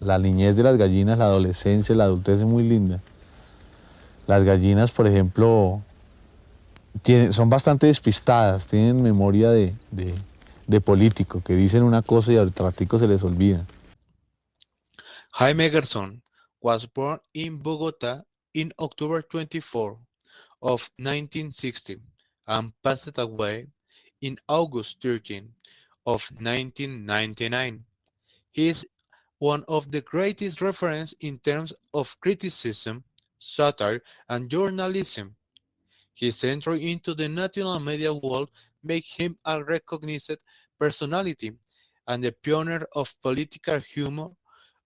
la niñez de las gallinas, la adolescencia, la adultez es muy linda. Las gallinas, por ejemplo, son bastante despistadas, tienen memoria de político, que dicen una cosa y al ratico se les olvida. Jaime Garzón was born in Bogota in October 24 of 1960 and passed away in August 13 of 1999. He is one of the greatest references in terms of criticism, satire, and journalism. His entry into the national media world made him a recognized personality and the pioneer of political humor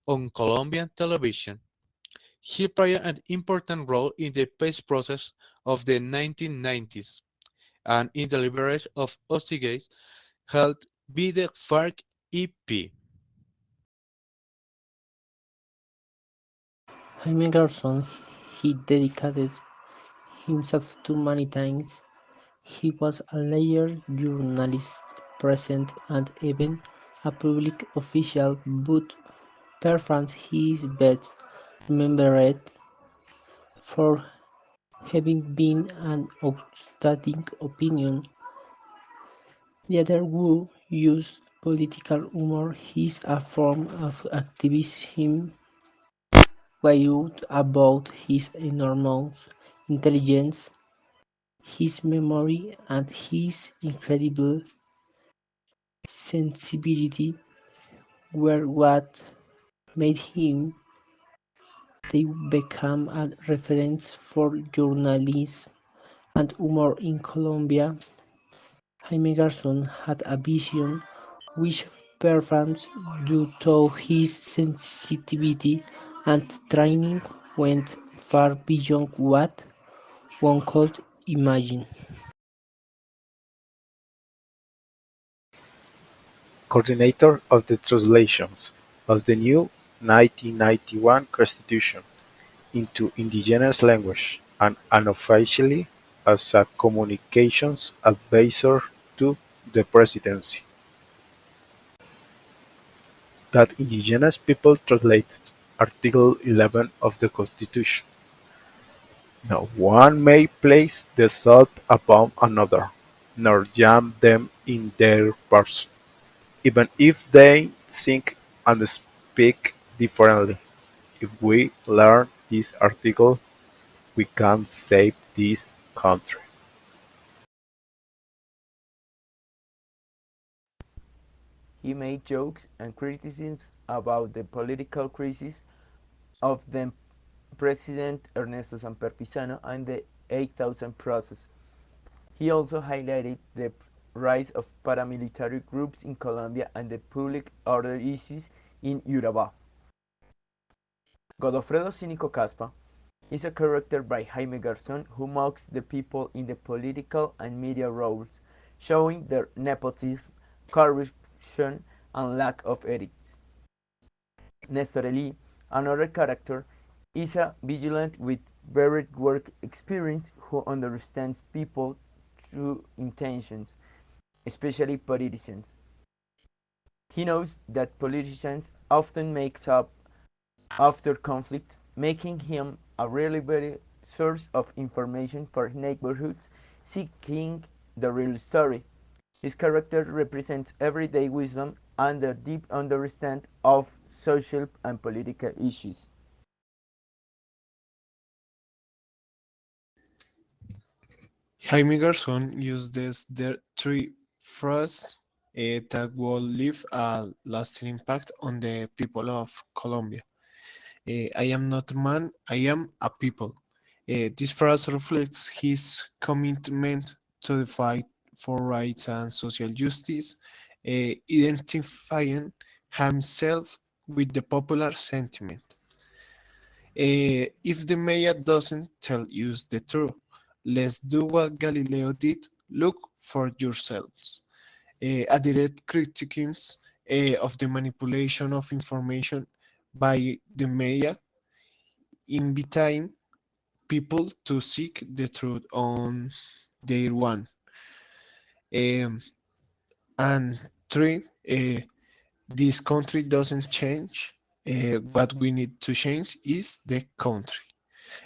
on Colombian television. He played an important role in the peace process of the 1990s and in the liberation of hostages held by the FARC-EP. Jaime Garzón, he dedicated himself to many things. He was a lawyer, journalist, president, and even a public official, but perhaps he is best remembered for having been an outstanding opinion leader who used political humor as a form of activism, worried about his enormous intelligence, his memory, and his incredible sensibility were what made him they become a reference for journalism and humor in Colombia. Jaime Garzón had a vision which performs due to his sensitivity and training went far beyond what one could imagine. Coordinator of the translations of the new 1991 Constitution into indigenous language and unofficially as a communications advisor to the presidency. That indigenous people translated Article 11 of the Constitution. No one may place the salt upon another, nor jam them in their person, even if they think and speak differently. If we learn this article, we can save this country. He made jokes and criticisms about the political crisis of then President Ernesto Samper Pizano and the 8000 process. He also highlighted the rise of paramilitary groups in Colombia and the public order issues in Urabá. Godofredo Cínico Caspa is a character by Jaime Garzón who mocks the people in the political and media roles, showing their nepotism, corruption, and lack of ethics. Nestor Eli, another character, is a vigilant with varied work experience who understands people true intentions, especially politicians. He knows that politicians often make up after conflict, making him a reliable source of information for neighborhoods seeking the real story. His character represents everyday wisdom and a deep understanding of social and political issues. Jaime Garzón uses the three phrases that will leave a lasting impact on the people of Colombia. I am not a man, I am a people. This phrase reflects his commitment to the fight for rights and social justice, identifying himself with the popular sentiment. If the media doesn't tell you the truth, let's do what Galileo did. Look for yourselves. A direct critiques of the manipulation of information by the media, inviting people to seek the truth on their one. Um, and three, this country doesn't change. What we need to change is the country.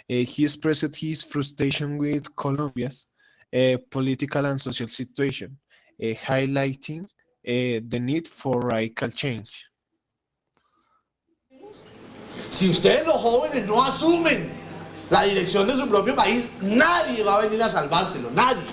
He expressed his frustration with Colombia's political and social situation, highlighting the need for radical change. Si ustedes los jóvenes no asumen la dirección de su propio país, nadie va a venir a salvárselo, nadie.